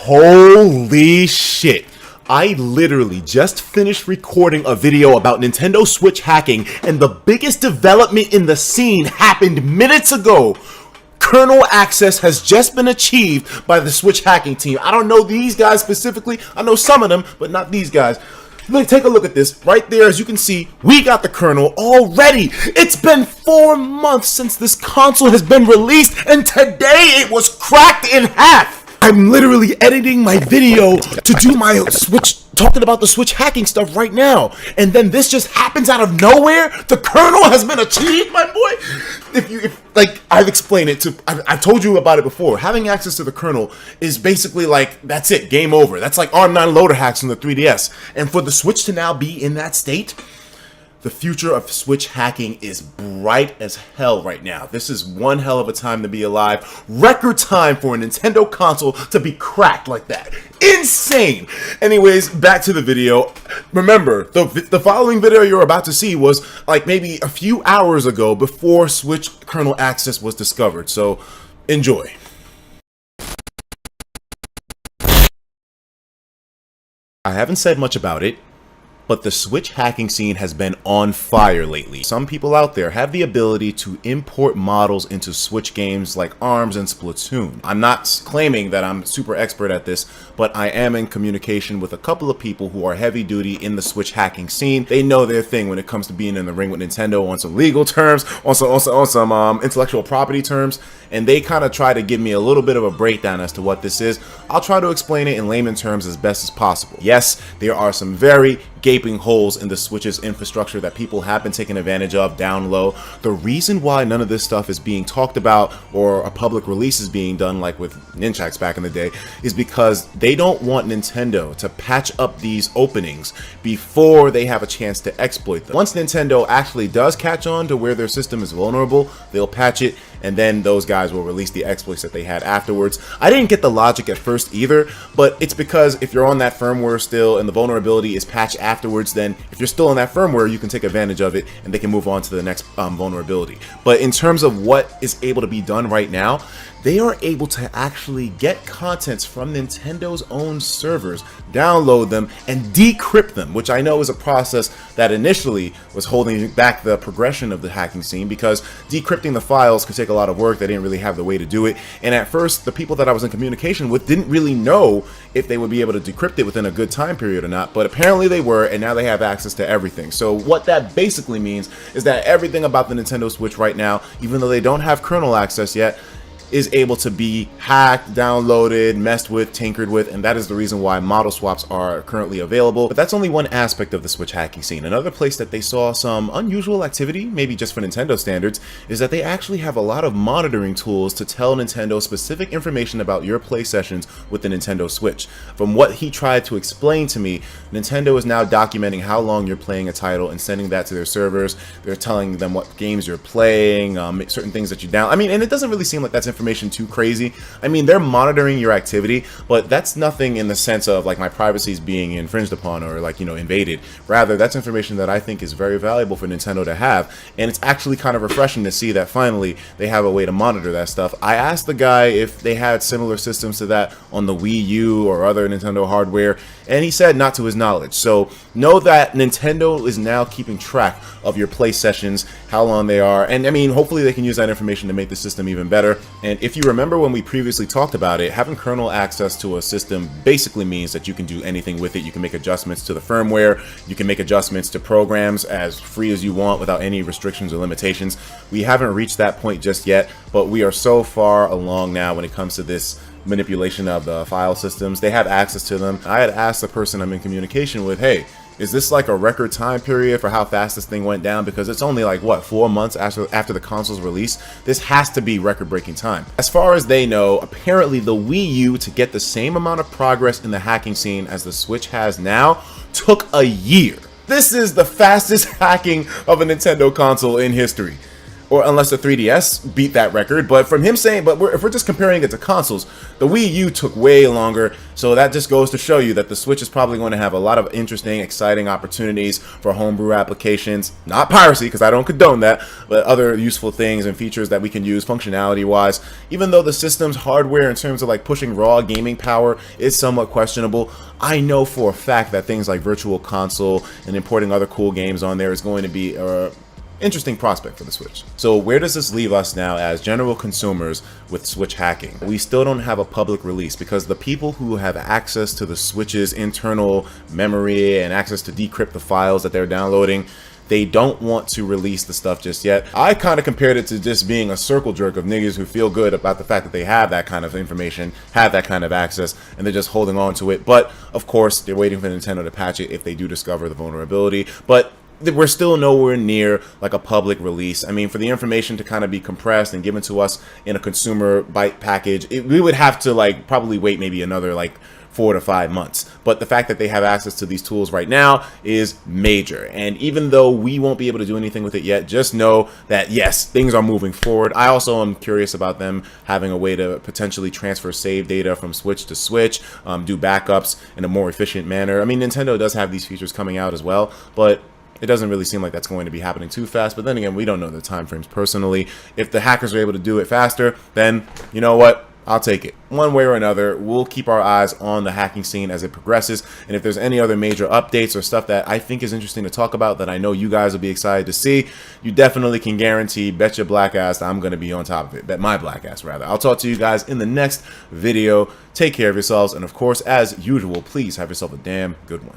Holy shit. I literally just finished recording a video about Nintendo Switch hacking, and the biggest development in the scene happened minutes ago. Kernel access has just been achieved by the Switch hacking team. I don't know these guys specifically. I know some of them, but not these guys. Look, take a look at this. Right there, as you can see, we got the kernel already. It's been 4 months since this console has been released, and today it was cracked in half. I'm literally editing my video to do my Switch, talking about the Switch hacking stuff right now. And then this just happens out of nowhere. The kernel has been achieved, my boy. Like I've explained it I've told you about it before. Having access to the kernel is basically like, that's it, game over. That's like ARM9 loader hacks on the 3DS. And for the Switch to now be in that state, the future of Switch hacking is bright as hell right now. This is one hell of a time to be alive. Record time for a Nintendo console to be cracked like that. Insane! Anyways, back to the video. Remember, the following video you're about to see was like maybe a few hours ago before Switch kernel access was discovered. So, enjoy. I haven't said much about it, but the Switch hacking scene has been on fire lately. Some people out there have the ability to import models into Switch games like ARMS and Splatoon. I'm not claiming that I'm super expert at this, but I am in communication with a couple of people who are heavy duty in the Switch hacking scene. They know their thing when it comes to being in the ring with Nintendo on some legal terms, on some intellectual property terms, and they kind of try to give me a little bit of a breakdown as to what this is. I'll try to explain it in layman terms as best as possible. Yes, there are some very gaping holes in the Switch's infrastructure that people have been taking advantage of down low. The reason why none of this stuff is being talked about or a public release is being done like with Nunchucks back in the day is because they don't want Nintendo to patch up these openings before they have a chance to exploit them. Once Nintendo actually does catch on to where their system is vulnerable, they'll patch it, and then those guys will release the exploits that they had afterwards. I didn't get the logic at first either, but it's because if you're on that firmware still and the vulnerability is patched afterwards, then if you're still on that firmware, you can take advantage of it and they can move on to the next vulnerability. But in terms of what is able to be done right now, they are able to actually get contents from Nintendo's own servers, download them, and decrypt them, which I know is a process that initially was holding back the progression of the hacking scene because decrypting the files could take a lot of work. They didn't really have the way to do it. And at first, the people that I was in communication with didn't really know if they would be able to decrypt it within a good time period or not, but apparently they were, and now they have access to everything. So what that basically means is that everything about the Nintendo Switch right now, even though they don't have kernel access yet, is able to be hacked, downloaded, messed with, tinkered with, and that is the reason why model swaps are currently available. But that's only one aspect of the Switch hacking scene. Another place that they saw some unusual activity, maybe just for Nintendo standards, is that they actually have a lot of monitoring tools to tell Nintendo specific information about your play sessions with the Nintendo Switch. From what he tried to explain to me, Nintendo is now documenting how long you're playing a title and sending that to their servers. They're telling them what games you're playing, certain things that you down. I mean, and it doesn't really seem like that's information too crazy. I mean, they're monitoring your activity, but that's nothing in the sense of like my privacy is being infringed upon or like, you know, invaded. Rather, that's information that I think is very valuable for Nintendo to have, and it's actually kind of refreshing to see that finally they have a way to monitor that stuff. I asked the guy if they had similar systems to that on the Wii U or other Nintendo hardware, and he said not to his knowledge. So know that Nintendo is now keeping track of your play sessions, how long they are, and I mean, hopefully they can use that information to make the system even better. And if you remember when we previously talked about it, having kernel access to a system basically means that you can do anything with it. You can make adjustments to the firmware, you can make adjustments to programs as free as you want without any restrictions or limitations. We haven't reached that point just yet, but we are so far along now when it comes to this manipulation of the file systems. They have access to them. I had asked the person I'm in communication with, hey, is this like a record time period for how fast this thing went down? Because it's only like, what, 4 months after the console's release? This has to be record-breaking time. As far as they know, apparently the Wii U, to get the same amount of progress in the hacking scene as the Switch has now, took a year. This is the fastest hacking of a Nintendo console in history. or unless the 3DS beat that record. But from him saying, if we're just comparing it to consoles, the Wii U took way longer. So that just goes to show you that the Switch is probably going to have a lot of interesting, exciting opportunities for homebrew applications. Not piracy, because I don't condone that, but other useful things and features that we can use functionality-wise. Even though the system's hardware in terms of like pushing raw gaming power is somewhat questionable, I know for a fact that things like Virtual Console and importing other cool games on there is going to be interesting prospect for the Switch. So where does this leave us now as general consumers with Switch hacking? We still don't have a public release because the people who have access to the Switch's internal memory and access to decrypt the files that they're downloading, they don't want to release the stuff just yet. I kind of compared it to just being a circle jerk of niggas who feel good about the fact that they have that kind of information, have that kind of access, and they're just holding on to it. But of course, they're waiting for Nintendo to patch it if they do discover the vulnerability. But we're still nowhere near like a public release. I mean, for the information to kind of be compressed and given to us in a consumer byte package, we would have to like probably wait maybe another like 4 to 5 months. But the fact that they have access to these tools right now is major. And even though we won't be able to do anything with it yet, just know that yes, things are moving forward. I also am curious about them having a way to potentially transfer save data from Switch to Switch, do backups in a more efficient manner. I mean, Nintendo does have these features coming out as well, but it doesn't really seem like that's going to be happening too fast. But then again, we don't know the time frames personally. If the hackers are able to do it faster, then you know what? I'll take it. One way or another, we'll keep our eyes on the hacking scene as it progresses. And if there's any other major updates or stuff that I think is interesting to talk about that I know you guys will be excited to see, you definitely can guarantee, bet your black ass, I'm going to be on top of it. Bet my black ass, rather. I'll talk to you guys in the next video. Take care of yourselves. And of course, as usual, please have yourself a damn good one.